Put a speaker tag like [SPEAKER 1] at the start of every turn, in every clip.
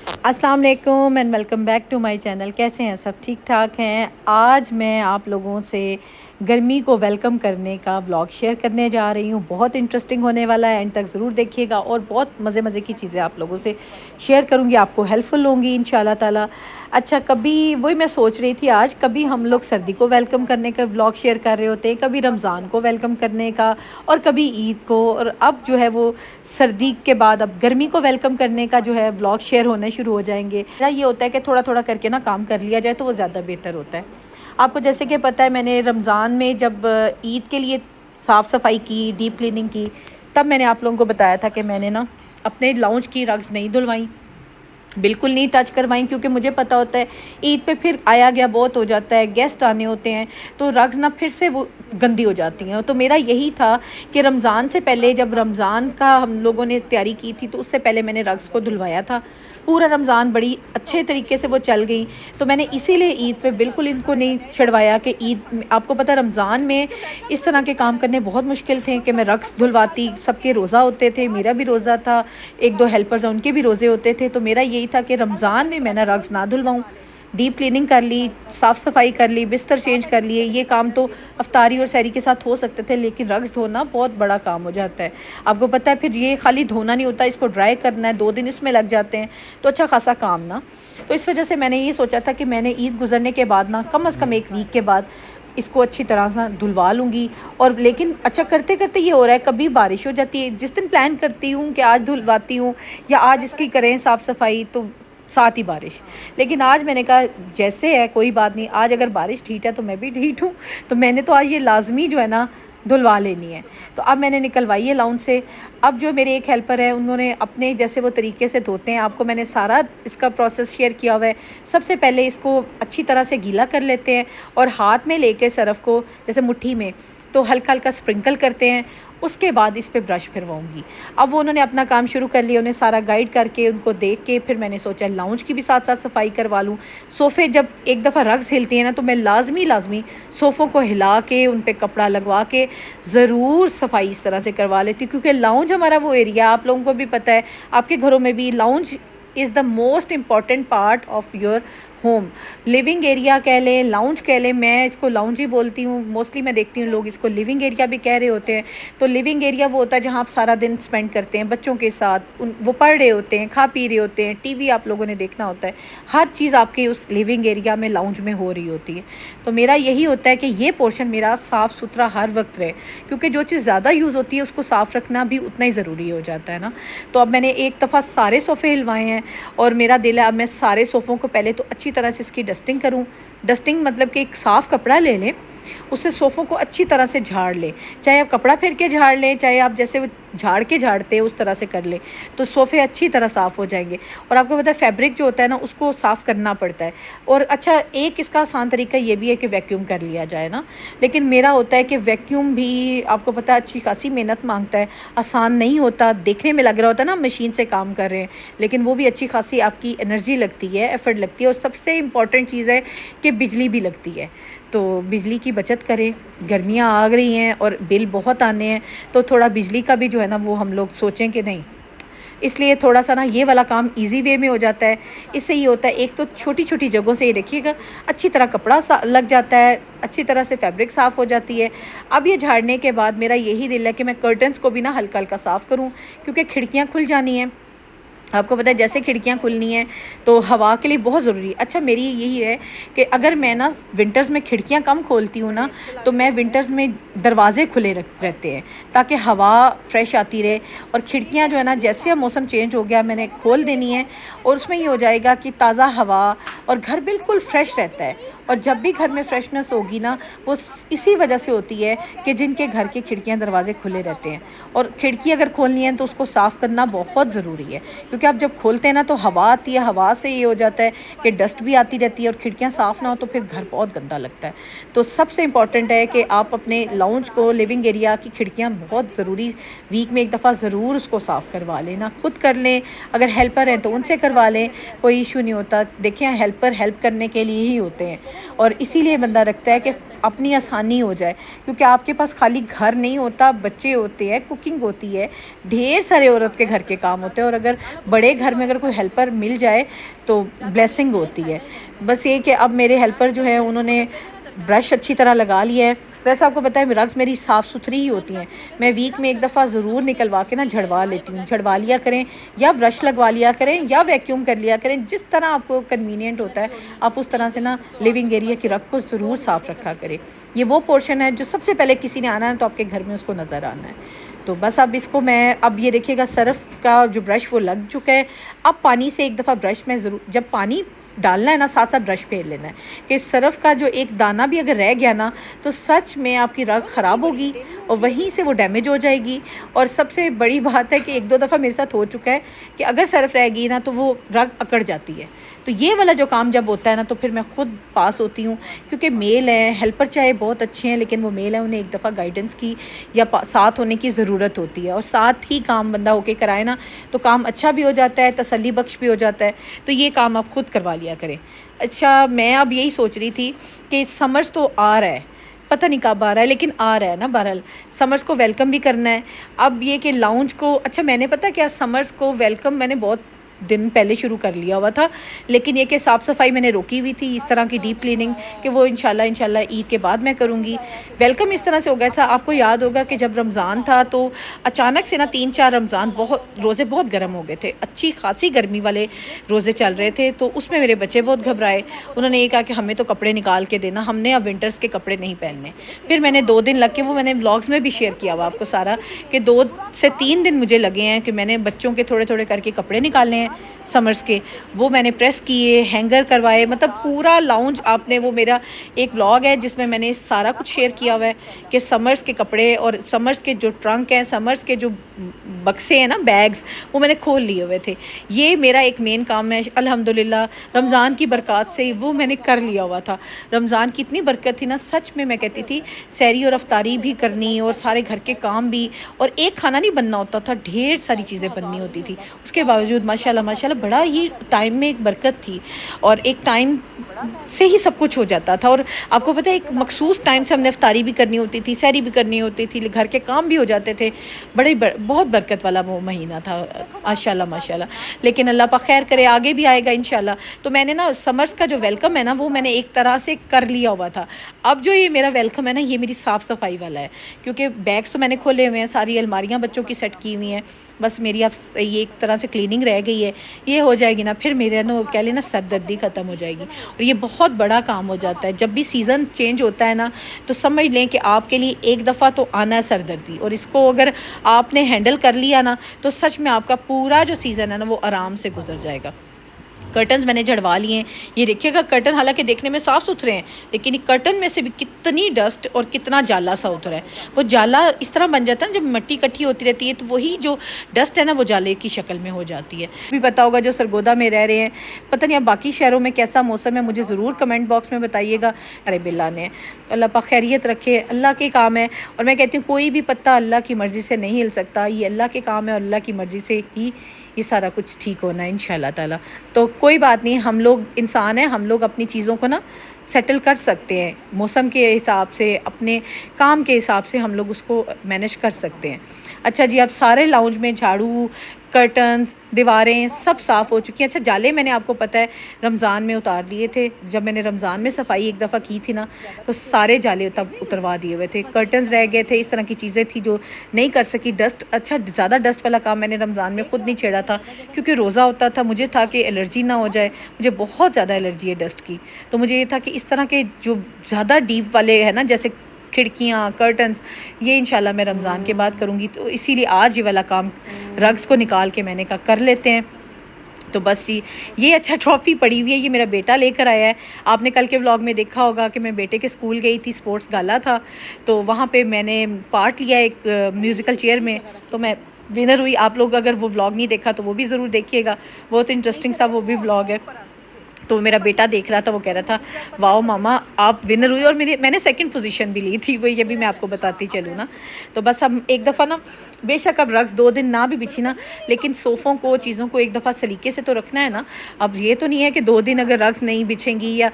[SPEAKER 1] अस्सलाम वालेकुम and welcome back to my channel. कैसे हैं सब? ठीक ठाक हैं। आज मैं आप लोगों से गर्मी को वेलकम करने का व्लॉग शेयर करने जा रही हूँ। बहुत इंटरेस्टिंग होने वाला है, एंड तक ज़रूर देखिएगा और बहुत मज़े की चीज़ें आप लोगों से शेयर करूँगी, आपको हेल्पफुल होंगी इंशाल्लाह ताला। अच्छा, कभी वही मैं सोच रही थी, आज कभी हम लोग सर्दी को वेलकम करने का व्लॉग शेयर कर रहे होते हैं, कभी रमज़ान को वेलकम करने का, और कभी ईद को, और अब जो है वो सर्दी के बाद अब गर्मी को वेलकम करने का जो है व्लॉग शेयर होने शुरू हो जाएंगे। मेरा ये होता है कि थोड़ा थोड़ा करके ना काम कर लिया जाए तो वो ज़्यादा बेहतर होता है। आपको जैसे कि पता है, मैंने रमज़ान में जब ईद के लिए साफ़ सफाई की, डीप क्लीनिंग की, तब मैंने आप लोगों को बताया था कि मैंने ना अपने लाउंज की रग्स नहीं धुलवाई, बिल्कुल नहीं टच करवाई, क्योंकि मुझे पता होता है ईद पे फिर आया गया बहुत हो जाता है, गेस्ट आने होते हैं, तो रग्स ना फिर से वो गंदी हो जाती हैं। तो मेरा यही था कि रमज़ान से पहले, जब रमज़ान का हम लोगों ने तैयारी की थी, तो उससे पहले मैंने रग्स को धुलवाया था। पूरा रमज़ान बड़ी अच्छे तरीके से वो चल गई, तो मैंने इसीलिए ईद पे बिल्कुल इनको नहीं छड़वाया कि ईद, आपको पता है रमज़ान में इस तरह के काम करने बहुत मुश्किल थे कि मैं रग्स धुलवाती, सबके रोज़ा होते थे, मेरा भी रोज़ा था, एक दो हेल्पर्स हैं उनके भी रोज़े होते थे, तो मेरा यही था कि रमज़ान में मैं ना रग्स ना धुलवाऊँ। डीप क्लीनिंग कर ली, साफ़ सफाई कर ली, बिस्तर चेंज कर लिए, ये काम तो अफ्तारी और सहरी के साथ हो सकते थे, लेकिन रग्स धोना बहुत बड़ा काम हो जाता है। आपको पता है, फिर ये खाली धोना नहीं होता, इसको ड्राई करना है, 2 दिन इसमें लग जाते हैं, तो अच्छा खासा काम ना। तो इस वजह से मैंने ये सोचा था कि मैंने ईद गुजरने के बाद ना कम से कम 1 वीक के बाद इसको अच्छी तरह से धुलवा लूँगी। और लेकिन अच्छा करते करते ये हो रहा है, कभी बारिश हो जाती है, जिस दिन प्लान करती हूँ कि आज धुलवाती हूँ या आज इसकी करें साफ़ सफाई, तो साथ ही बारिश। लेकिन आज मैंने कहा जैसे है कोई बात नहीं, आज अगर बारिश ठीक है तो मैं भी ठीक हूँ, तो मैंने तो आज ये लाजमी जो है ना धुलवा लेनी है। तो अब मैंने निकलवाई है लाउंज से। अब जो मेरे एक हेल्पर है, उन्होंने अपने जैसे वो तरीके से धोते हैं, आपको मैंने सारा इसका प्रोसेस शेयर किया हुआ है। सबसे पहले इसको अच्छी तरह से गीला कर लेते हैं और हाथ में लेके सरफ़ को जैसे मुट्ठी में तो हल्का हल्का स्प्रिंकल करते हैं, उसके बाद इस पे ब्रश फिरवाऊँगी। अब वो उन्होंने अपना काम शुरू कर लिया, उन्हें सारा गाइड करके उनको देख के फिर मैंने सोचा लाउंज की भी साथ साथ सफाई करवा लूँ। सोफ़े जब एक दफ़ा रग्स हिलती हैं ना, तो मैं लाजमी सोफ़ों को हिला के उन पे कपड़ा लगवा के ज़रूर सफाई इस तरह से करवा लेती हूँ, क्योंकि लाउंज हमारा वो एरिया, आप लोगों को भी पता है, आपके घरों में भी lounge is the most important part of your home. Living area कह लें, लाउंज कह लें, मैं इसको लाउंज ही बोलती हूँ। मोस्टली मैं देखती हूँ लोग इसको लिविंग एरिया भी कह रहे होते हैं। तो लिविंग एरिया वो होता है जहाँ आप सारा दिन स्पेंड करते हैं बच्चों के साथ, वो पढ़ रहे होते हैं, खा पी रहे होते हैं, टीवी आप लोगों ने देखना होता है, हर चीज़ आपके उस लिविंग एरिया में लाउंज में हो रही होती है। तो मेरा यही होता है कि ये पोर्शन मेरा साफ़ सुथरा हर वक्त रहे, क्योंकि जो चीज़ ज़्यादा यूज़ होती है उसको साफ़ रखना भी उतना ही ज़रूरी हो जाता है ना। तो अब मैंने एक दफ़ा सारे सोफ़े हिलवाए हैं, और मेरा दिल है अब मैं सारे सोफ़ों को पहले तो अच्छी तरह से इसकी डस्टिंग करूं। डस्टिंग मतलब कि एक साफ़ कपड़ा ले लें, उससे सोफ़ों को अच्छी तरह से झाड़ लें, चाहे आप कपड़ा फेर के झाड़ लें, चाहे आप जैसे वो झाड़ के झाड़ते हैं उस तरह से कर लें, तो सोफ़े अच्छी तरह साफ़ हो जाएंगे। और आपको पता है फैब्रिक जो होता है ना, उसको साफ़ करना पड़ता है। और अच्छा, एक इसका आसान तरीका ये भी है कि वैक्यूम कर लिया जाए ना, लेकिन मेरा होता है कि वैक्यूम भी आपको पता है अच्छी खासी मेहनत मांगता है, आसान नहीं होता। देखने में लग रहा होता है ना मशीन से काम कर रहे हैं, लेकिन वो भी अच्छी खासी आपकी एनर्जी लगती है, एफ़र्ट लगती है, और सबसे इम्पॉर्टेंट चीज़ है कि बिजली भी लगती है। तो बिजली की बचत करें, गर्मियाँ आ गई हैं और बिल बहुत आने हैं, तो थोड़ा बिजली का भी जो है ना वो हम लोग सोचें कि नहीं, इसलिए थोड़ा सा ना ये वाला काम इजी वे में हो जाता है। इससे ये होता है, एक तो छोटी छोटी जगहों से ये देखिएगा अच्छी तरह कपड़ा लग जाता है, अच्छी तरह से फैब्रिक साफ़ हो जाती है। अब ये झाड़ने के बाद मेरा यही दिल है कि मैं कर्टन्स को भी ना हल्का हल्का साफ़ करूँ, क्योंकि खिड़कियाँ खुल जानी हैं। आपको पता है जैसे खिड़कियाँ खुलनी हैं तो हवा के लिए बहुत ज़रूरी है। अच्छा, मेरी यही है कि अगर मैं ना विंटर्स में खिड़कियाँ कम खोलती हूँ ना, तो मैं विंटर्स में दरवाज़े खुले रहते हैं ताकि हवा फ्रेश आती रहे। और खिड़कियाँ जो है ना, जैसे अब मौसम चेंज हो गया मैंने खोल देनी है, और उसमें ये हो जाएगा कि ताज़ा हवा और घर बिल्कुल फ्रेश रहता है। और जब भी घर में फ्रेशनेस होगी ना, वो इसी वजह से होती है कि जिनके घर की खिड़कियाँ दरवाजे खुले रहते हैं। और खिड़की अगर खोलनी है तो उसको साफ़ करना बहुत ज़रूरी है, क्योंकि आप जब खोलते हैं ना तो हवा आती है, हवा से ये हो जाता है कि डस्ट भी आती रहती है, और खिड़कियाँ साफ़ ना हो तो फिर घर बहुत गंदा लगता है। तो सबसे इम्पॉर्टेंट है कि आप अपने लाउंज को, लिविंग एरिया की खिड़कियाँ बहुत ज़रूरी, वीक में एक दफ़ा ज़रूर उसको साफ़ करवा लेना। खुद कर लें, अगर हेल्पर हैं तो उनसे करवा लें, कोई इशू नहीं होता। देखिए हेल्पर हेल्प करने के लिए ही होते हैं, और इसीलिए बंदा रखता है कि अपनी आसानी हो जाए, क्योंकि आपके पास खाली घर नहीं होता, बच्चे होते हैं, कुकिंग होती है, ढेर सारे औरत के घर के काम होते हैं। और अगर बड़े घर में अगर कोई हेल्पर मिल जाए तो ब्लेसिंग होती है। बस ये कि अब मेरे हेल्पर जो है उन्होंने ब्रश अच्छी तरह लगा लिया है। वैसे आपको पता है रग्स मेरी साफ़ सुथरी ही होती हैं, मैं वीक में एक दफ़ा ज़रूर निकलवा के ना झड़वा लेती हूँ। झड़वा लिया करें या ब्रश लगवा लिया करें या वैक्यूम कर लिया करें, जिस तरह आपको कन्वीनियंट होता है आप उस तरह से ना लिविंग एरिया की रग को ज़रूर साफ़ रखा करें। ये वो पोर्शन है जो सबसे पहले किसी ने आना है तो आपके घर में उसको नज़र आना है। तो बस अब इसको मैं, अब ये देखिएगा सर्फ़ का जो ब्रश वो लग चुका है। अब पानी से एक दफ़ा ब्रश में ज़रूर, जब पानी डालना है ना साथ साथ ब्रश फेर लेना है कि सर्फ़ का जो एक दाना भी अगर रह गया ना तो सच में आपकी रग ख़राब होगी और वहीं से वो डैमेज हो जाएगी। और सबसे बड़ी बात है कि एक दो दफ़ा मेरे साथ हो चुका है कि अगर सर्फ़ रह गई ना तो वो रग अकड़ जाती है। तो ये वाला जो काम जब होता है ना तो फिर मैं ख़ुद पास होती हूँ, क्योंकि मेल है, हेल्पर चाहे बहुत अच्छे हैं लेकिन वो मेल है, उन्हें एक दफ़ा गाइडेंस की या साथ होने की ज़रूरत होती है। और साथ ही काम बंदा होके कराए ना तो काम अच्छा भी हो जाता है, तसल्ली बख्श भी हो जाता है। तो ये काम आप ख़ुद करवा लिया करें। अच्छा, मैं अब यही सोच रही थी कि समर्स तो आ रहा है, पता नहीं कब आ रहा है लेकिन आ रहा है ना। बहरहाल समर्स को वेलकम भी करना है। अब ये कि लाउंज को, अच्छा मैंने पता क्या, समर्स को वेलकम मैंने बहुत दिन पहले शुरू कर लिया हुआ था, लेकिन ये कि साफ़ सफाई मैंने रोकी हुई थी, इस तरह की डीप क्लीनिंग कि वो इंशाल्लाह ईद के बाद मैं करूँगी। वेलकम इस तरह से हो गया था, आपको याद होगा कि जब रमज़ान था तो अचानक से ना 3-4 रमज़ान रोज़े बहुत गर्म हो गए थे, अच्छी खासी गर्मी वाले रोज़े चल रहे थे। तो उसमें मेरे बच्चे बहुत घबराए, उन्होंने ये कहा कि हमें तो कपड़े निकाल के देना, हमने अब विंटर्स के कपड़े नहीं पहनने। फिर मैंने 2 दिन लग के, वो मैंने व्लॉग्स में भी शेयर किया हुआ आपको सारा, कि 2 से 3 दिन मुझे लगे हैं कि मैंने बच्चों के थोड़े थोड़े करके कपड़े निकालने हैं समर्स के, वो मैंने प्रेस किए, हैंगर करवाए, मतलब पूरा लाउंज। आपने वो मेरा एक व्लॉग है जिसमें मैंने सारा कुछ शेयर किया हुआ है कि समर्स के कपड़े और समर्स के जो ट्रंक हैं, समर्स के जो बक्से हैं ना, बैग्स, वो मैंने खोल लिए हुए थे। ये मेरा एक मेन काम है, अल्हम्दुलिल्लाह रमज़ान की बरकत से वो मैंने कर लिया हुआ था। रमज़ान की इतनी बरकत थी ना, सच में मैं कहती थी सहरी और अफ्तारी भी करनी और सारे घर के काम भी, और एक खाना नहीं बनना होता था, ढेर सारी चीज़ें बननी होती थी। उसके बावजूद माशाल्लाह माशाल्लाह बड़ा ही टाइम में एक बरकत थी और एक टाइम से ही सब कुछ हो जाता था। और आपको पता है एक मखसूस टाइम से हमने अफ्तारी भी करनी होती थी, सहरी भी करनी होती थी, घर के काम भी हो जाते थे। बहुत बरकत वाला वो महीना था माशाल्लाह माशाल्लाह। लेकिन अल्लाह पाक खैर करे, आगे भी आएगा इंशाल्लाह। तो मैंने ना समर्स का जो वेलकम है ना वो मैंने एक तरह से कर लिया हुआ था। अब जो ये मेरा वेलकम है ना, ये मेरी साफ़ सफाई वाला है, क्योंकि बैग्स तो मैंने खोले हुए हैं, सारी अलमारियाँ बच्चों की सेट की हुई हैं, बस मेरी अब ये एक तरह से क्लीनिंग रह गई है। ये हो जाएगी ना फिर मेरे ना कह लेना सरदर्दी ख़त्म हो जाएगी। और ये बहुत बड़ा काम हो जाता है, जब भी सीज़न चेंज होता है ना तो समझ लें कि आपके लिए एक दफ़ा तो आना है सरदर्दी, और इसको अगर आपने हैंडल कर लिया ना तो सच में आपका पूरा जो सीज़न है ना वो आराम से गुजर जाएगा। कर्टन्स मैंने झड़वा लिए हैं, ये देखिएगा कर्टन हालांकि देखने में साफ़ सुथरे हैं लेकिन कर्टन में से भी कितनी डस्ट और कितना जाला सा उतरा है। वो जाला इस तरह बन जाता है जब मिट्टी इकट्ठी होती रहती है तो वही जो डस्ट है ना वो जाले की शक्ल में हो जाती है। भी पता होगा जो सरगोदा में रह रहे हैं, पता नहीं अब बाकी शहरों में कैसा मौसम है, मुझे ज़रूर कमेंट बॉक्स में बताइएगा। अरे बिल्ला ने अल्लाह पाक खैरियत रखे, अल्लाह के काम है। और मैं कहती हूँ कोई भी पत्ता अल्लाह की मर्ज़ी से नहीं हिल सकता, ये अल्लाह के काम है और अल्लाह की मर्ज़ी से ही ये सारा कुछ ठीक होना है इंशाल्लाह ताला। तो कोई बात नहीं, हम लोग इंसान हैं, हम लोग अपनी चीज़ों को ना सेटल कर सकते हैं, मौसम के हिसाब से, अपने काम के हिसाब से हम लोग उसको मैनेज कर सकते हैं। अच्छा जी, अब सारे लाउंज में झाड़ू, कर्टन्स, दीवारें सब साफ़ हो चुकी हैं। अच्छा, जाले मैंने आपको पता है रमज़ान में उतार लिए थे, जब मैंने रमज़ान में सफाई एक दफ़ा की थी ना तो सारे जाले तब उतरवा दिए हुए थे। कर्टन्स रह गए थे, इस तरह की चीज़ें थी जो नहीं कर सकी। डस्ट, अच्छा ज़्यादा डस्ट वाला काम मैंने रमज़ान में ख़ुद नहीं छेड़ा था क्योंकि रोज़ा होता था, मुझे था कि एलर्जी ना हो जाए, मुझे बहुत ज़्यादा एलर्जी है डस्ट की। तो मुझे ये था कि इस तरह के जो ज़्यादा डीप वाले है ना, जैसे खिड़कियाँ, कर्टन्स, ये इंशाल्लाह मैं रमज़ान के बाद करूँगी। तो इसीलिए आज ये वाला काम रग्स को निकाल के मैंने कहा कर लेते हैं। तो बस ये अच्छा ट्रॉफ़ी पड़ी हुई है, ये मेरा बेटा लेकर आया है। आपने कल के व्लॉग में देखा होगा कि मैं बेटे के स्कूल गई थी, स्पोर्ट्स गाला था, तो वहाँ पे मैंने पार्ट लिया एक म्यूज़िकल चेयर में, तो मैं विनर हुई। आप लोग अगर वो व्लॉग नहीं देखा तो वो भी ज़रूर देखिएगा, बहुत इंटरेस्टिंग सा वो भी व्लॉग है। तो मेरा बेटा देख रहा था, वो कह रहा था वाओ मामा आप विनर हुई, और मैंने सेकंड पोजीशन भी ली थी, वो ये भी मैं आपको बताती चलूँ ना। तो बस हम एक दफ़ा ना, बेशक अब रग्स 2 दिन ना भी बिछी ना, लेकिन सोफ़ों को, चीज़ों को एक दफ़ा सलीके से तो रखना है ना। अब ये तो नहीं है कि 2 दिन अगर रग्स नहीं बिछेंगी या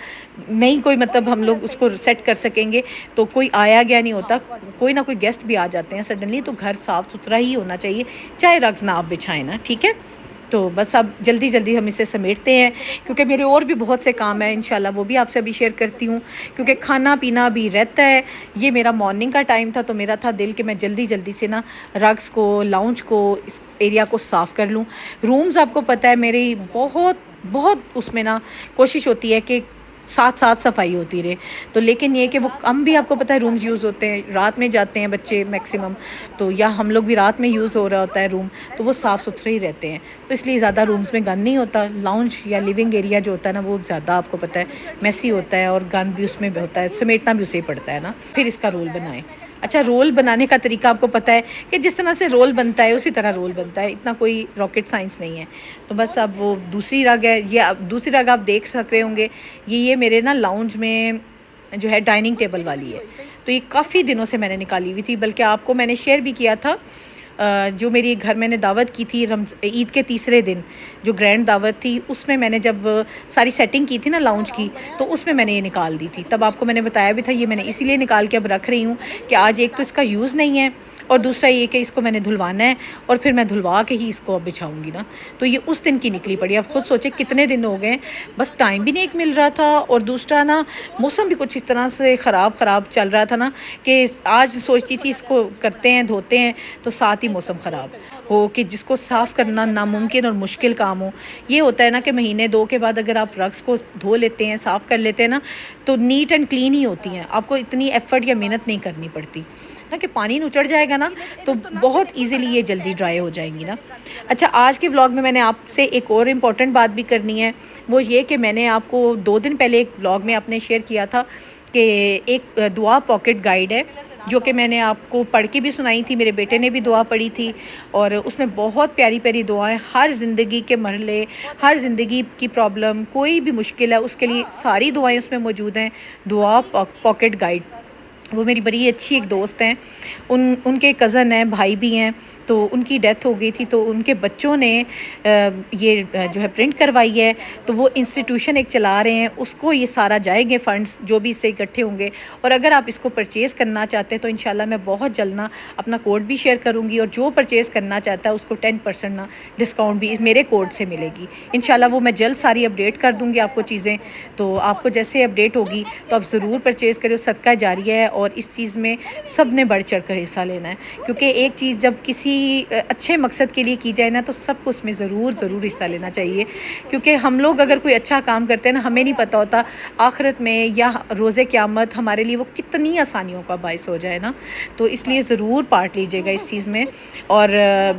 [SPEAKER 1] नहीं कोई मतलब हम लोग उसको सेट कर सकेंगे तो कोई आया गया नहीं होता, कोई ना कोई गेस्ट भी आ जाते हैं सडनली, तो घर साफ़ सुथरा ही होना चाहिए, चाहे रग्स ना आप बिछाएँ ना, ठीक है। तो बस अब जल्दी जल्दी हम इसे समेटते हैं, क्योंकि मेरे और भी बहुत से काम हैं, इंशाल्लाह वो भी आपसे अभी शेयर करती हूँ, क्योंकि खाना पीना भी रहता है। ये मेरा मॉर्निंग का टाइम था, तो मेरा था दिल कि मैं जल्दी जल्दी से ना रग्स को, लाउंज को, इस एरिया को साफ़ कर लूँ। रूम्स आपको पता है मेरी बहुत बहुत उसमें ना कोशिश होती है कि साथ साथ सफाई होती रहे, तो लेकिन ये कि वो कम भी आपको पता है रूम्स यूज़ होते हैं, रात में जाते हैं बच्चे मैक्सिमम, तो या हम लोग भी रात में यूज़ हो रहा होता है रूम, तो वो साफ़ सुथरे ही रहते हैं, तो इसलिए ज़्यादा रूम्स में गंद नहीं होता। लाउंज या लिविंग एरिया जो होता है ना, वो ज़्यादा आपको पता है मैसी होता है, और गंद भी उसमें होता है, समेटना भी उसे ही पड़ता है ना। फिर इसका रोल बनाएं। अच्छा, रोल बनाने का तरीका आपको पता है कि जिस तरह से रोल बनता है उसी तरह रोल बनता है, इतना कोई रॉकेट साइंस नहीं है। तो बस अब वो दूसरी रग है, ये अब दूसरी रग आप देख सक रहे होंगे, ये मेरे ना लाउंज में जो है डाइनिंग टेबल वाली है, तो ये काफ़ी दिनों से मैंने निकाली हुई थी, बल्कि आपको मैंने शेयर भी किया था। जो मेरी घर मैंने दावत की थी ईद के तीसरे दिन, जो ग्रैंड दावत थी, उसमें मैंने जब सारी सेटिंग की थी ना लाउंज की, तो उसमें मैंने ये निकाल दी थी। तब आपको मैंने बताया भी था, ये मैंने इसीलिए निकाल के अब रख रही हूँ कि आज एक तो इसका यूज़ नहीं है, और दूसरा ये कि इसको मैंने धुलवाना है, और फिर मैं धुलवा के ही इसको अब बिछाऊँगी ना। तो ये उस दिन की निकली पड़ी। अब खुद सोचे कितने दिन हो गए, बस टाइम भी नहीं एक मिल रहा था, और दूसरा ना मौसम भी कुछ इस तरह से ख़राब चल रहा था ना, कि आज सोचती थी इसको करते हैं, धोते हैं, तो साथ ही मौसम ख़राब हो कि जिसको साफ़ करना नामुमकिन और मुश्किल काम हो। ये होता है ना कि महीने 2 के बाद अगर आप रग्स को धो लेते हैं, साफ़ कर लेते हैं ना, तो नीट एंड क्लीन ही होती हैं, आपको इतनी एफ़र्ट या मेहनत नहीं करनी पड़ती ना, कि पानी नुचड़ जाएगा ना, तो बहुत ईज़िली ये जल्दी ड्राई हो जाएंगी ना। अच्छा, आज के व्लॉग में मैंने आपसे एक और इम्पॉर्टेंट बात भी करनी है, वो ये कि मैंने आपको 2 दिन पहले एक व्लॉग में आपने शेयर किया था कि एक दुआ पॉकेट गाइड है, जो कि मैंने आपको पढ़ के भी सुनाई थी, मेरे बेटे ने भी दुआ पढ़ी थी, और उसमें बहुत प्यारी प्यारी दुआएं, हर ज़िंदगी के मरहले, हर ज़िंदगी की प्रॉब्लम, कोई भी मुश्किल है उसके लिए सारी दुआएं उसमें मौजूद हैं। दुआ पॉकेट गाइड, वो मेरी बड़ी अच्छी एक दोस्त हैं, उनके कज़न हैं, भाई भी हैं, तो उनकी डेथ हो गई थी, तो उनके बच्चों ने जो है प्रिंट करवाई है, तो वो इंस्टीट्यूशन एक चला रहे हैं, उसको ये सारा जाएंगे फ़ंड्स जो भी इससे इकट्ठे होंगे। और अगर आप इसको परचेज़ करना चाहते हैं तो इंशाल्लाह मैं बहुत जल्द ना अपना कोड भी शेयर करूँगी, और जो परचेज़ करना चाहता है उसको 10% ना डिस्काउंट भी मेरे कोड से मिलेगी इंशाल्लाह। वो मैं जल्द सारी अपडेट कर दूँगी आपको चीज़ें, तो आपको जैसे अपडेट होगी तो आप ज़रूर परचेज़ करें, सदका जारिया है, और इस चीज़ में सब ने बढ़ चढ़ कर हिस्सा लेना है, क्योंकि एक चीज़ जब किसी अच्छे मकसद के लिए की जाए ना, तो सबको उसमें ज़रूर हिस्सा लेना चाहिए, क्योंकि हम लोग अगर कोई अच्छा काम करते हैं ना, हमें नहीं पता होता आखिरत में या रोज़े क़यामत हमारे लिए वो कितनी आसानियों का बायस हो जाए ना। तो इसलिए ज़रूर पार्ट लीजिएगा इस चीज़ में। और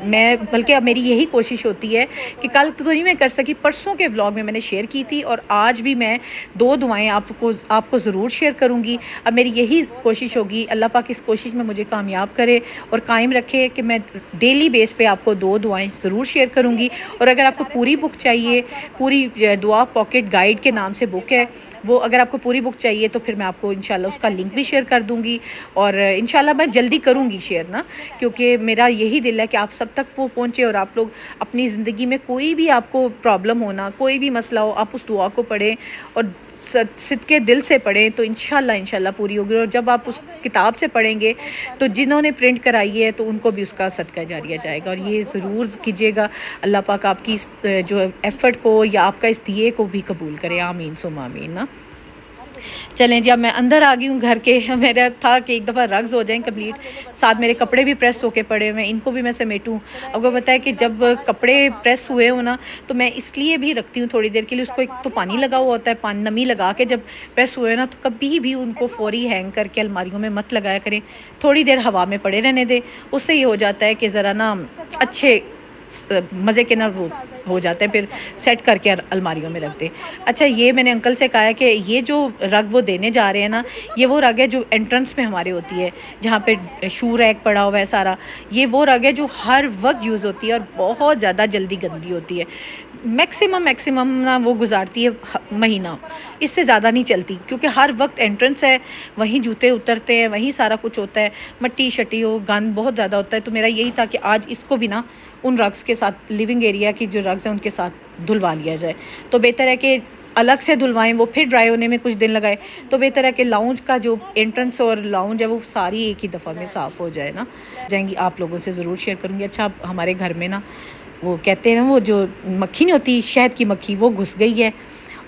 [SPEAKER 1] मैं बल्कि अब मेरी यही कोशिश होती है कि कल तो नहीं मैं कर सकी, परसों के व्लॉग में मैंने शेयर की थी, और आज भी मैं 2 दुआएं आपको ज़रूर शेयर करूँगी। अब मेरी यही कोशिश होगी, अल्लाह पाक इस कोशिश में मुझे कामयाब करे और कायम रखे कि मैं डेली बेस पे आपको 2 दुआएं ज़रूर शेयर करूँगी। और अगर आपको पूरी बुक चाहिए, पूरी दुआ पॉकेट गाइड के नाम से बुक है वो, अगर आपको पूरी बुक चाहिए तो फिर मैं आपको इंशाल्लाह उसका लिंक भी शेयर कर दूँगी, और इंशाल्लाह मैं जल्दी करूँगी शेयर ना, क्योंकि मेरा यही दिल है कि आप सब तक वो पहुँचे, और आप लोग अपनी ज़िंदगी में कोई भी आपको प्रॉब्लम हो ना, कोई भी मसला हो, आप उस दुआ को पढ़ें और सिद्के दिल से पढ़ें, तो इंशाल्लाह पूरी होगी। और जब आप उस किताब से पढ़ेंगे तो जिन्होंने प्रिंट कराई है तो उनको भी उसका सदका जारिया जाएगा। और ये ज़रूर कीजिएगा, अल्लाह पाक आपकी इस जो एफ़र्ट को या आपका इस दिए को भी कबूल करे, आमीन सुम आमीन ना। चलें जी, अब मैं अंदर आ गई हूँ घर के। मेरा था कि एक दफ़ा रग्स हो जाएं कंप्लीट, साथ मेरे कपड़े भी प्रेस होके पड़े हुए हैं, इनको भी मैं समेटूँ। आपको पता है कि जब कपड़े प्रेस हुए हो ना, तो मैं इसलिए भी रखती हूँ थोड़ी देर के लिए, उसको एक तो पानी लगा हुआ होता है, पानी नमी लगा के जब प्रेस हुए ना, तो कभी भी उनको फ़ौरी हैंग करके अलमारियों में मत लगाया करें, थोड़ी देर हवा में पड़े रहने दें। उससे ये हो जाता है कि ज़रा ना अच्छे मज़े के ना वो हो जाते हैं, फिर सेट करके अलमारियों में रख दें। अच्छा, ये मैंने अंकल से कहा है कि ये जो रग वो देने जा रहे हैं ना, ये वो रग है जो एंट्रेंस में हमारे होती है, जहाँ पे शू रैक पड़ा हुआ है सारा, ये वो रग है जो हर वक्त यूज़ होती है और बहुत ज़्यादा जल्दी गंदी होती है। मैक्सिमम ना वो गुजारती है महीना, इससे ज़्यादा नहीं चलती, क्योंकि हर वक्त एंट्रेंस है, वहीं जूते उतरते हैं, वहीं सारा कुछ होता है, मट्टी शट्टी हो, गंद बहुत ज़्यादा होता है। तो मेरा यही था कि आज इसको भी ना उन रग्स के साथ, लिविंग एरिया की जो रग्स हैं उनके साथ धुलवा लिया जाए। तो बेहतर है कि अलग से धुलवाएं, वो फिर ड्राई होने में कुछ दिन लगाए। तो बेहतर है कि लाउंज का जो एंट्रेंस और लाउंज है वो सारी एक ही दफ़ा में साफ़ हो जाए ना जाएंगी। आप लोगों से ज़रूर शेयर करूँगी। अच्छा, हमारे घर में ना वो कहते हैं ना, वो जो मक्खी नहीं होती, शहद की मक्खी, वो घुस गई है।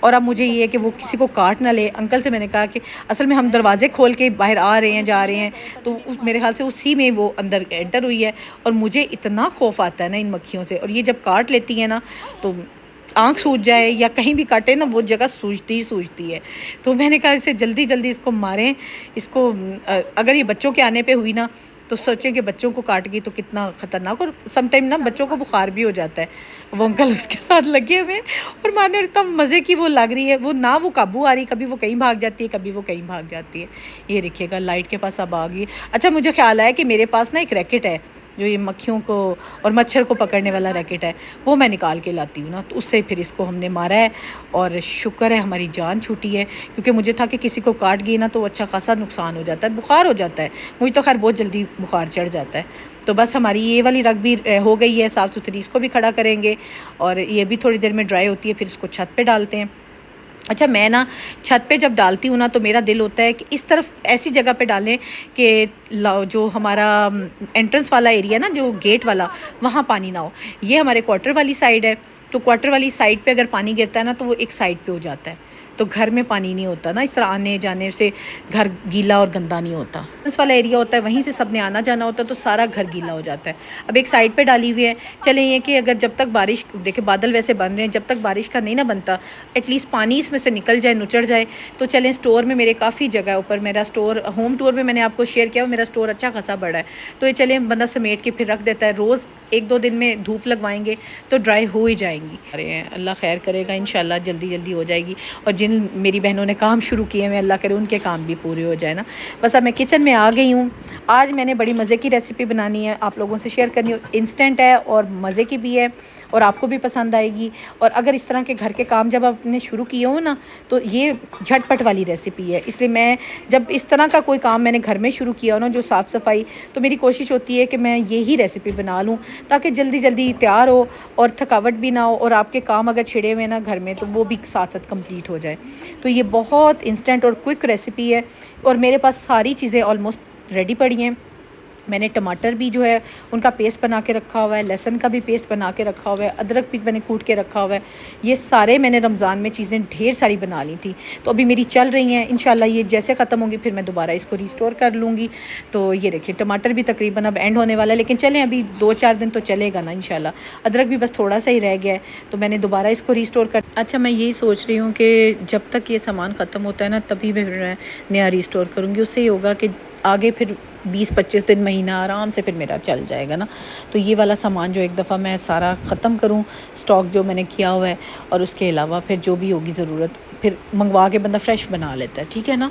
[SPEAKER 1] और अब मुझे ये है कि वो किसी को काट ना ले। अंकल से मैंने कहा कि असल में हम दरवाज़े खोल के बाहर आ रहे हैं, जा रहे हैं, तो मेरे ख्याल से उसी में वो अंदर एंटर हुई है। और मुझे इतना खौफ आता है ना इन मक्खियों से, और ये जब काट लेती है ना तो आँख सूज जाए या कहीं भी काटे ना, वो जगह सूजती ही सूजती है। तो मैंने कहा इसे जल्दी जल्दी इसको मारें। इसको अगर ये बच्चों के आने पे हुई ना तो सोचें कि बच्चों को काट गई तो कितना ख़तरनाक। और समटाइम ना बच्चों को बुखार भी हो जाता है। वो अंकल उसके साथ लगे हुए और माने, और इतना मज़े की वो लग रही है, वो ना वो काबू आ रही, कभी वो कहीं भाग जाती है, कभी वो कहीं भाग जाती है। ये देखिएगा लाइट के पास अब आ गई। अच्छा, मुझे ख्याल आया कि मेरे पास ना एक रैकेट है, जो ये मक्खियों को और मच्छर को पकड़ने वाला रैकेट है, वो मैं निकाल के लाती हूँ ना, तो उससे फिर इसको हमने मारा है। और शुक्र है हमारी जान छूटी है, क्योंकि मुझे था कि किसी को काट गई ना तो अच्छा खासा नुकसान हो जाता है, बुखार हो जाता है। मुझे तो खैर बहुत जल्दी बुखार चढ़ जाता है। तो बस हमारी ये वाली रग भी हो गई है साफ़ सुथरी, इसको भी खड़ा करेंगे और ये भी थोड़ी देर में ड्राई होती है, फिर इसको छत पे डालते हैं। अच्छा, मैं ना छत पे जब डालती हूँ ना तो मेरा दिल होता है कि इस तरफ ऐसी जगह पे डालें कि जो हमारा एंट्रेंस वाला एरिया ना, जो गेट वाला, वहाँ पानी ना हो। ये हमारे क्वार्टर वाली साइड है, तो क्वार्टर वाली साइड पे अगर पानी गिरता है ना तो वो एक साइड पे हो जाता है, तो घर में पानी नहीं होता ना, इस तरह आने जाने से घर गीला और गंदा नहीं होता। एंट्रेंस वाला एरिया होता है, वहीं से सबने आना जाना होता है, तो सारा घर गीला हो जाता है। अब एक साइड पे डाली हुई है। चलें ये कि अगर जब तक बारिश, देखे बादल वैसे बन रहे हैं, जब तक बारिश का नहीं ना बनता, एटलीस्ट पानी इसमें से निकल जाए, नुचड़ जाए, तो चलें। स्टोर में मेरे काफ़ी जगह है ऊपर, मेरा स्टोर होम टूर में मैंने आपको शेयर किया, मेरा स्टोर अच्छा खासा बड़ा है। तो ये चलें बंदा समेट के फिर रख देता है, रोज़ एक दो दिन में धूप लगवाएंगे तो ड्राई हो ही जाएंगी। अरे अल्लाह खैर करेगा, इंशाल्लाह जल्दी जल्दी हो जाएगी। और जिन मेरी बहनों ने काम शुरू किए हैं, अल्लाह करे उनके काम भी पूरे हो जाए ना। बस अब मैं किचन में आ गई हूँ। आज मैंने बड़ी मज़े की रेसिपी बनानी है, आप लोगों से शेयर करनी है। इंस्टेंट है और मज़े की भी है, और आपको भी पसंद आएगी। और अगर इस तरह के घर के काम जब आपने शुरू किए हो ना, तो ये झटपट वाली रेसिपी है। इसलिए मैं जब इस तरह का कोई काम मैंने घर में शुरू किया हो ना, जो साफ़ सफाई, तो मेरी कोशिश होती है कि मैं यही रेसिपी बना लूँ, ताकि जल्दी जल्दी तैयार हो और थकावट भी ना हो, और आपके काम अगर छिड़े हुए ना घर में तो वो भी साथ साथ कंप्लीट हो जाए। तो ये बहुत इंस्टेंट और क्विक रेसिपी है, और मेरे पास सारी चीज़ें ऑलमोस्ट रेडी पड़ी हैं। मैंने टमाटर भी जो है उनका पेस्ट बना के रखा हुआ है, लहसुन का भी पेस्ट बना के रखा हुआ है, अदरक भी मैंने कूट के रखा हुआ है। ये सारे मैंने रमज़ान में चीज़ें ढेर सारी बना ली थी, तो अभी मेरी चल रही हैं। इंशाल्लाह ये जैसे ख़त्म होंगी फिर मैं दोबारा इसको रिस्टोर कर लूँगी। तो ये देखिए टमाटर भी तकरीबन अब एंड होने वाला है, लेकिन चलें अभी 2-4 दिन तो चलेगा ना इंशाल्लाह। अदरक भी बस थोड़ा सा ही रह गया है, तो मैंने दोबारा इसको रिस्टोर कर। अच्छा, मैं यही सोच रही हूँ कि जब तक ये सामान ख़त्म होता है ना तभी मैं नया रिस्टोर करूँगी। उससे ये होगा कि आगे फिर 20-25 दिन, महीना आराम से फिर मेरा चल जाएगा ना। तो ये वाला सामान जो एक दफ़ा मैं सारा ख़त्म करूँ, स्टॉक जो मैंने किया हुआ है, और उसके अलावा फिर जो भी होगी ज़रूरत फिर मंगवा के बंदा फ्रेश बना लेता है, ठीक है ना।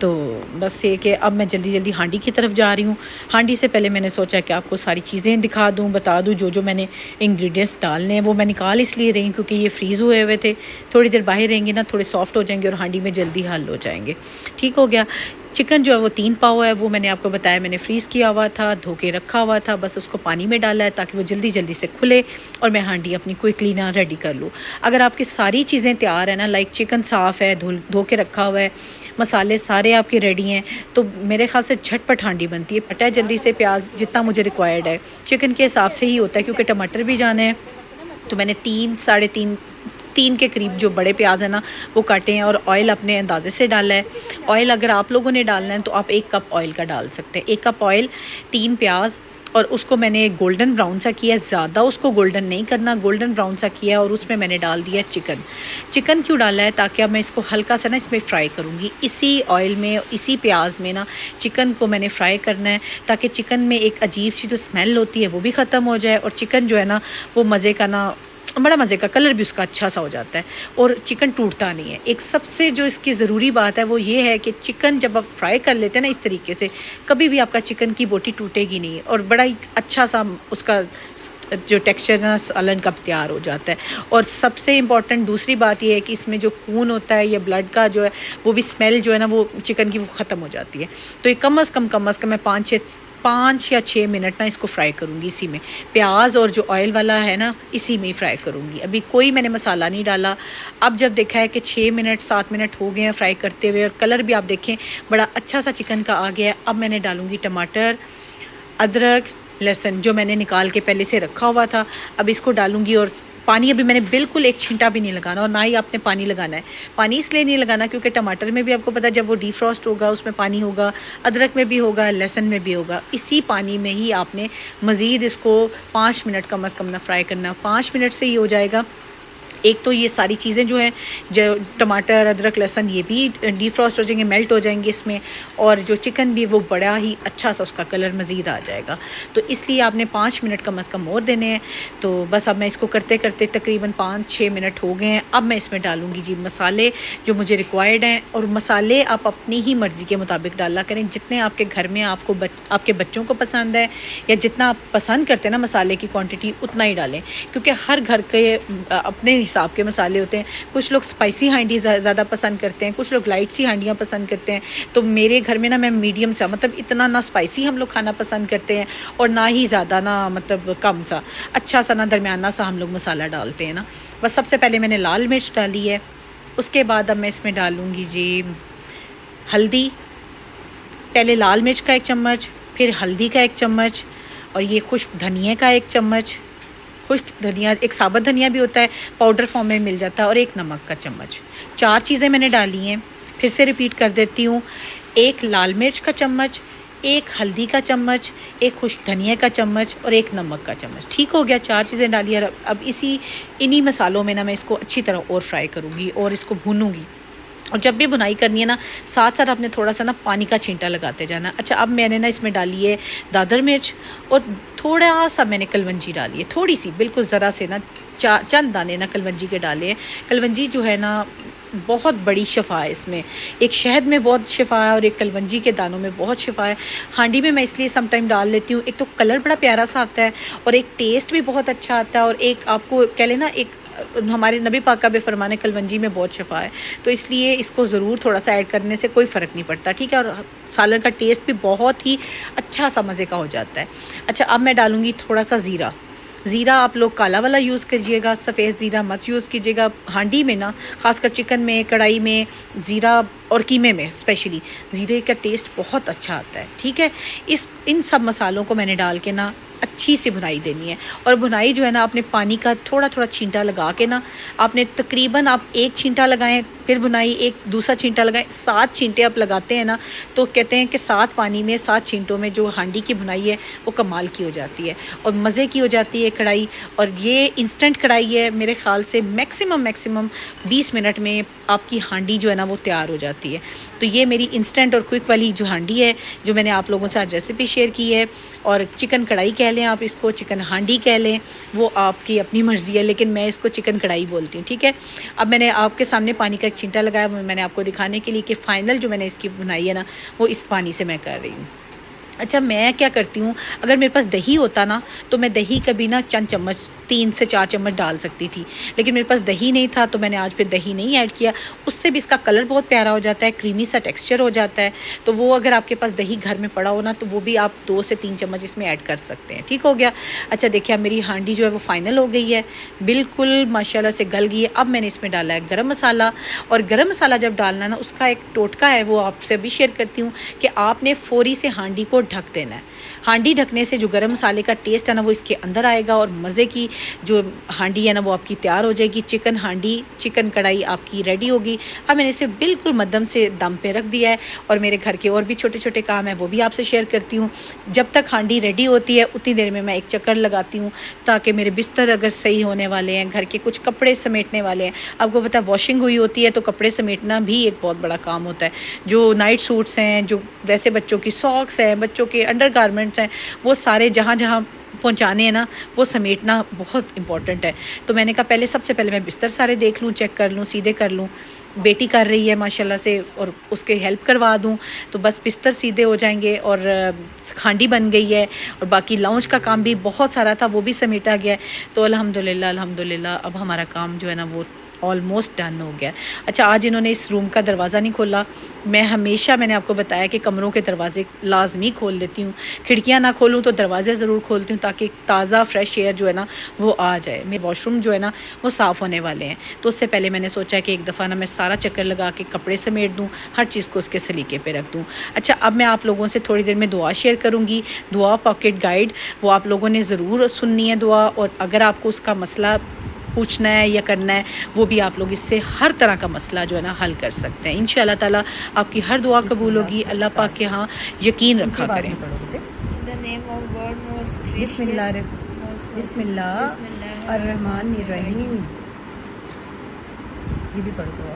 [SPEAKER 1] तो बस ये कि अब मैं जल्दी जल्दी हांडी की तरफ जा रही हूँ। हांडी से पहले मैंने सोचा कि आपको सारी चीज़ें दिखा दूँ, बता दूँ जो जो मैंने इंग्रेडिएंट्स डालने हैं। वो मैं निकाल इसलिए रही हूँ क्योंकि ये फ्रीज़ हुए हुए थे, थोड़ी देर बाहर रहेंगे ना थोड़े सॉफ्ट हो जाएंगे और हांडी में जल्दी हल हो जाएंगे। ठीक हो गया। चिकन जो है वो 3 पाव है, वो मैंने आपको बताया मैंने फ्रीज़ किया हुआ था, धो के रखा हुआ था। बस उसको पानी में डाला है ताकि वो जल्दी जल्दी से खुले और मैं हांडी अपनी क्विकली ना रेडी कर लूँ। अगर आपकी सारी चीज़ें तैयार है ना, लाइक चिकन साफ़ है, धो के रखा हुआ है, मसाले सारे आपके रेडी हैं, तो मेरे ख्याल से झटपट हांडी बनती है। पटा है जल्दी से, प्याज जितना मुझे रिक्वायर्ड है चिकन के हिसाब से ही होता है, क्योंकि टमाटर भी जाने हैं। तो मैंने 3 के करीब जो बड़े प्याज है ना वो काटे हैं, और ऑयल अपने अंदाजे से डाला है। ऑयल अगर आप लोगों ने डालना है तो आप 1 कप ऑयल का डाल सकते हैं। 1 कप ऑयल, 3 प्याज, और उसको मैंने गोल्डन ब्राउन सा किया, ज़्यादा उसको गोल्डन नहीं करना, गोल्डन ब्राउन सा किया। और उसमें मैंने डाल दिया चिकन क्यों डाला है, ताकि अब मैं इसको हल्का सा ना इसमें फ्राई करूँगी, इसी ऑयल में, इसी प्याज में ना चिकन को मैंने फ्राई करना है, ताकि चिकन में एक अजीब सी जो स्मेल होती है वो भी ख़त्म हो जाए, और चिकन जो है ना वो मज़े का ना बड़ा मज़े का, कलर भी उसका अच्छा सा हो जाता है और चिकन टूटता नहीं है। एक सबसे जो इसकी ज़रूरी बात है वो ये है कि चिकन जब आप फ्राई कर लेते हैं ना इस तरीके से, कभी भी आपका चिकन की बोटी टूटेगी नहीं और बड़ा ही अच्छा सा उसका जो टेक्सचर ना सालन का तैयार हो जाता है। और सबसे इम्पॉर्टेंट दूसरी बात ये है कि इसमें जो खून होता है या ब्लड का जो है वो भी स्मेल जो है ना वो चिकन की वो ख़त्म हो जाती है। तो ये कम अज़ कम मैं 5 या 6 मिनट ना इसको फ्राई करूँगी इसी में। प्याज और जो ऑयल वाला है ना इसी में ही फ्राई करूँगी। अभी कोई मैंने मसाला नहीं डाला। अब जब देखा है कि 6 मिनट 7 मिनट हो गए हैं फ्राई करते हुए और कलर भी आप देखें बड़ा अच्छा सा चिकन का आ गया है। अब मैंने डालूँगी टमाटर, अदरक, लहसुन जो मैंने निकाल के पहले से रखा हुआ था, अब इसको डालूँगी। और पानी अभी मैंने बिल्कुल एक छींटा भी नहीं लगाना और ना ही आपने पानी लगाना है। पानी इसलिए नहीं लगाना क्योंकि टमाटर में भी आपको पता है जब वो डीफ्रॉस्ट होगा उसमें पानी होगा, अदरक में भी होगा, लहसुन में भी होगा। इसी पानी में ही आपने मज़ीद इसको 5 मिनट कम अज़ कम ना फ्राई करना। 5 मिनट से ही हो जाएगा। एक तो ये सारी चीज़ें जो हैं जो टमाटर, अदरक, लहसुन ये भी डीफ्रॉस्ट हो जाएंगे, मेल्ट हो जाएंगे इसमें। और जो चिकन भी वो बड़ा ही अच्छा सा उसका कलर मज़ीद आ जाएगा। तो इसलिए आपने 5 मिनट कम अज़ कम और देने हैं। तो बस अब मैं इसको करते करते तकरीबन 5-6 मिनट हो गए हैं। अब मैं इसमें डालूँगी जी मसाले जो मुझे रिक्वायर्ड हैं। और मसाले आप अपनी ही मर्ज़ी के मुताबिक डाला करें, जितने आपके घर में आपको आपके बच्चों को पसंद है या जितना आप पसंद करते हैं ना मसाले की क्वांटिटी उतना ही डालें। क्योंकि हर घर के अपने हिसाब के मसाले होते हैं। कुछ लोग स्पाइसी हांडी ज़्यादा पसंद करते हैं, कुछ लोग लाइट सी हांडियाँ पसंद करते हैं। तो मेरे घर में ना मैं मीडियम सा, मतलब इतना ना स्पाइसी हम लोग खाना पसंद करते हैं और ना ही ज़्यादा ना मतलब कम सा, अच्छा सा ना दरमियाना सा हम लोग मसाला डालते हैं ना। बस सबसे पहले मैंने लाल मिर्च डाली है। उसके बाद अब मैं इसमें डालूँगी जी हल्दी। पहले लाल मिर्च का 1 चम्मच, फिर हल्दी का 1 चम्मच और ये खुश्क धनिया का 1 चम्मच। खुश्क धनिया, एक साबुत धनिया भी होता है, पाउडर फॉर्म में मिल जाता है, और 1 नमक का चम्मच। 4 चीज़ें मैंने डाली हैं। फिर से रिपीट कर देती हूँ। 1 लाल मिर्च का चम्मच, 1 हल्दी का चम्मच, 1 खुश्क धनिया का चम्मच और 1 नमक का चम्मच। ठीक हो गया, 4 चीज़ें डाली है। अब इन्हीं मसालों में ना मैं इसको अच्छी तरह और फ्राई करूँगी और इसको भूनूँगी। और जब भी बुनाई करनी है ना साथ साथ आपने थोड़ा सा ना पानी का छींटा लगाते जाना। अच्छा, अब मैंने ना इसमें डाली है दादर मिर्च और थोड़ा सा मैंने कलवंजी डाली है, थोड़ी सी, बिल्कुल ज़रा से ना चंद दाने ना कलवंजी के डाले हैं। कलवंजी जो है ना बहुत बड़ी शिफा है इसमें। एक शहद में बहुत शिफा है और एक कलवंजी के दानों में बहुत शिफा है। हांडी में मैं इसलिए सम टाइम डाल लेती हूँ। एक तो कलर बड़ा प्यारा सा आता है और एक टेस्ट भी बहुत अच्छा आता है। और एक आपको कह लेना, एक हमारे नबी पाक का भी फरमान है कलवंजी में बहुत शिफा है। तो इसलिए इसको ज़रूर थोड़ा सा ऐड करने से कोई फ़र्क नहीं पड़ता, ठीक है। और सालन का टेस्ट भी बहुत ही अच्छा सा मज़े का हो जाता है। अच्छा, अब मैं डालूँगी थोड़ा सा ज़ीरा। ज़ीरा आप लोग काला वाला यूज़ कीजिएगा, सफ़ेद ज़ीरा मत यूज़ कीजिएगा। हांडी में ना ख़ासकर चिकन में, कढ़ाई में ज़ीरा और कीमे में स्पेशली ज़ीरे का टेस्ट बहुत अच्छा आता है, ठीक है। इन सब मसालों को मैंने डाल के ना अच्छी सी भुनाई देनी है। और भुनाई जो है ना आपने पानी का थोड़ा थोड़ा छींटा लगा के ना आपने तकरीबन आप 1 छींटा लगाएं, फिर भुनाई, एक दूसरा छींटा लगाएं, 7 छींटे आप लगाते हैं ना तो कहते हैं कि 7 पानी में 7 छींटों में जो हांडी की भुनाई है वो कमाल की हो जाती है और मज़े की हो जाती है कढ़ाई। और ये इंस्टेंट कढ़ाई है, मेरे ख़्याल से मैक्सिमम 20 मिनट में आपकी हांडी जो है ना वो तैयार हो जाती है। तो ये मेरी इंस्टेंट और क्विक वाली जो हांडी है जो मैंने आप लोगों से आज रेसिपी शेयर की है। और चिकन कढ़ाई कह लें आप इसको, चिकन हांडी कह लें, वो आपकी अपनी मर्ज़ी है, लेकिन मैं इसको चिकन कढ़ाई बोलती हूँ, ठीक है। अब मैंने आपके सामने पानी का एक छींटा लगाया, मैंने आपको दिखाने के लिए कि फ़ाइनल जो मैंने इसकी बनाई है ना वो इस पानी से मैं कर रही हूँ। अच्छा, मैं क्या करती हूँ, अगर मेरे पास दही होता ना तो मैं दही कभी ना चंद चम्मच 3 से 4 चम्मच डाल सकती थी, लेकिन मेरे पास दही नहीं था तो मैंने आज फिर दही नहीं ऐड किया। उससे भी इसका कलर बहुत प्यारा हो जाता है, क्रीमी सा टेक्सचर हो जाता है। तो वो अगर आपके पास दही घर में पड़ा हो ना तो वो भी आप 2 से 3 चम्मच इसमें ऐड कर सकते हैं, ठीक हो गया। अच्छा देखिए, अब मेरी हांडी जो है वो फ़ाइनल हो गई है, बिल्कुल माशाल्लाह से गल गई है। अब मैंने इसमें डाला है गरम मसाला। और गरम मसाला जब डालना ना उसका एक टोटका है, वो आपसे भी शेयर करती हूँ कि आपने फ़ौरी से हांडी को ढक देना है। हांडी ढकने से जो गरम मसाले का टेस्ट है ना वो इसके अंदर आएगा और मज़े की जो हांडी है ना वो आपकी तैयार हो जाएगी। चिकन हांडी, चिकन कढ़ाई आपकी रेडी होगी। अब मैंने इसे बिल्कुल मध्यम से दम पे रख दिया है और मेरे घर के और भी छोटे छोटे काम हैं वो भी आपसे शेयर करती हूँ। जब तक हांडी रेडी होती है उतनी देर में मैं एक चक्कर लगाती हूँ ताकि मेरे बिस्तर अगर सही होने वाले हैं, घर के कुछ कपड़े समेटने वाले हैं। आपको पता है वॉशिंग हुई होती है तो कपड़े समेटना भी एक बहुत बड़ा काम होता है। जो नाइट सूट्स हैं, जो वैसे बच्चों की सॉक्स हैं, बच्चों के अंडर गारमेंट्स हैं, वो सारे जहाँ जहाँ पहुंचाने हैं ना, वो समेटना बहुत इंपॉर्टेंट है। तो मैंने कहा पहले सबसे पहले मैं बिस्तर सारे देख लूँ, चेक कर लूँ, सीधे कर लूँ। बेटी कर रही है माशाल्लाह से, और उसके हेल्प करवा दूँ तो बस बिस्तर सीधे हो जाएंगे। और खांडी बन गई है, और बाकी लाउंज का काम भी बहुत सारा था, वो भी समेटा गया है। तो अल्हम्दुलिल्लाह अल्हम्दुलिल्लाह अब हमारा काम जो है ना वो ऑलमोस्ट डन हो गया। अच्छा, आज इन्होंने इस रूम का दरवाज़ा नहीं खोला। मैंने आपको बताया कि कमरों के दरवाजे लाजमी खोल देती हूँ, खिड़कियाँ ना खोलूँ तो दरवाज़े ज़रूर खोलती हूँ, ताकि ताज़ा फ्रेश एयर जो है ना वो आ जाए। मेरे वॉशरूम जो है ना वो साफ़ होने वाले हैं, तो उससे पहले मैंने सोचा कि एक दफ़ा ना मैं सारा चक्कर लगा के कपड़े समेट दूँ, हर चीज़ को उसके सलीके पे रख दूँ। अच्छा, अब मैं आप लोगों से थोड़ी देर में दुआ शेयर करूँगी, दुआ पॉकेट गाइड, वो आप लोगों ने ज़रूर सुननी है दुआ। और अगर आपको उसका मसला पूछना है या करना है, वो भी आप लोग इससे हर तरह का मसला जो है ना हल कर सकते हैं। इंशाअल्लाह ताला आपकी हर दुआ कबूल होगी। अल्लाह पाक के यहाँ यकीन रखा करें।
[SPEAKER 2] The name of God most gracious, most
[SPEAKER 1] बिस्मिल्लाहिर्रहमानिर्रहीम। ये भी पढ़ो दुआ।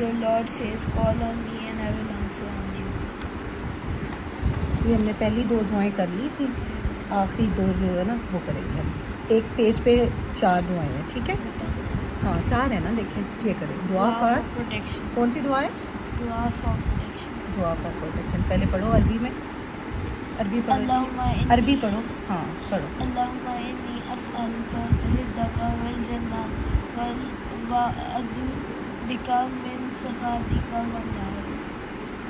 [SPEAKER 2] Your Lord says, call on me and I will answer on you.
[SPEAKER 1] ये हमने पहली 2 दुआएं कर ली थी, आखिरी 2 जो है ना वो करेंगे हम। एक पेज पे 4 दुआएं हैं, ठीक है? हाँ 4 है ना, देखें ये करें। दुआ फॉर
[SPEAKER 2] protection.
[SPEAKER 1] कौन सी दुआ है?
[SPEAKER 2] Dua for protection.
[SPEAKER 1] दुआ फॉर प्रोटेक्शन। पहले पढ़ो अरबी में, अरबी पढ़ो,
[SPEAKER 2] Allahumma
[SPEAKER 1] अरबी पढ़ो। हाँ पढ़ो।
[SPEAKER 2] Allahumma inni as'aluka ridaka wal jannah wa a'udhu bika min sakhatika wan nar.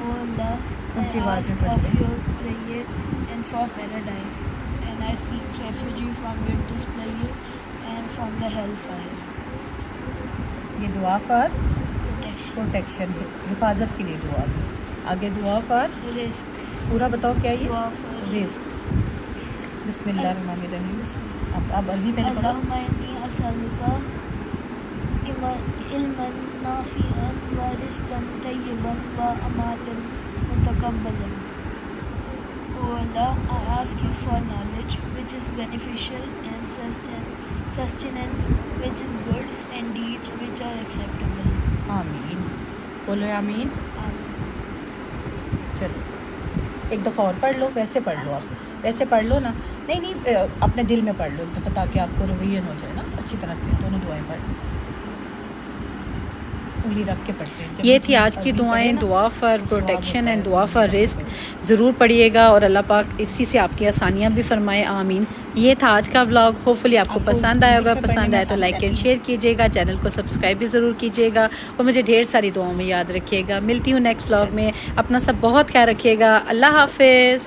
[SPEAKER 2] Oh Allah, I
[SPEAKER 1] ऊंची आवाज़
[SPEAKER 2] ask
[SPEAKER 1] में पढ़
[SPEAKER 2] of
[SPEAKER 1] low.
[SPEAKER 2] your prayer and for paradise, and I seek refuge from your displeasure and from the hellfire.
[SPEAKER 1] ये दुआ for
[SPEAKER 2] Protection.
[SPEAKER 1] Protection, हिफाजत के लिए दुआ थी। आगे दुआ फॉर,
[SPEAKER 2] Risk.
[SPEAKER 1] पूरा बताओ क्या ये?
[SPEAKER 2] Dua for
[SPEAKER 1] risk. बिस्मिल्लाहिर्रहमानिर्रहीम। अब अरबी पहले पढ़ो।
[SPEAKER 2] Allahumma inni as'aluka ilman nafi'an wa rizqan tayyiban wa amalan mutakabbalan. Oh Allah, I ask you for knowledge which is beneficial and sustenance which is good and deeds which are acceptable.
[SPEAKER 1] आमीन, बोलो आमीन।
[SPEAKER 2] Amen.
[SPEAKER 1] चलो एक दफ़ा और पढ़ लो, वैसे पढ़ लो, आप वैसे पढ़ लो ना, नहीं अपने दिल में पढ़ लो एक दफ़ा, ताकि आपको रिवीजन हो जाए ना अच्छी तरह से। दोनों दुआएं पढ़ लो, उंगली रख के पढ़ते हैं। ये थी आज की दुआएं, दुआ फॉर प्रोटेक्शन एंड दुआ फॉर रिस्क। ज़रूर पढ़िएगा और अल्लाह पाक इसी से आपकी आसानियाँ भी फरमाए, आमीन। ये था आज का व्लॉग, होपफुली आपको पसंद आया होगा। पसंद आया तो लाइक एंड शेयर कीजिएगा, चैनल को सब्सक्राइब भी ज़रूर कीजिएगा, और मुझे ढेर सारी दुआओं में याद रखिएगा। मिलती हूँ नेक्स्ट व्लॉग में, अपना सब बहुत ख्याल रखिएगा। अल्लाह हाफिज़।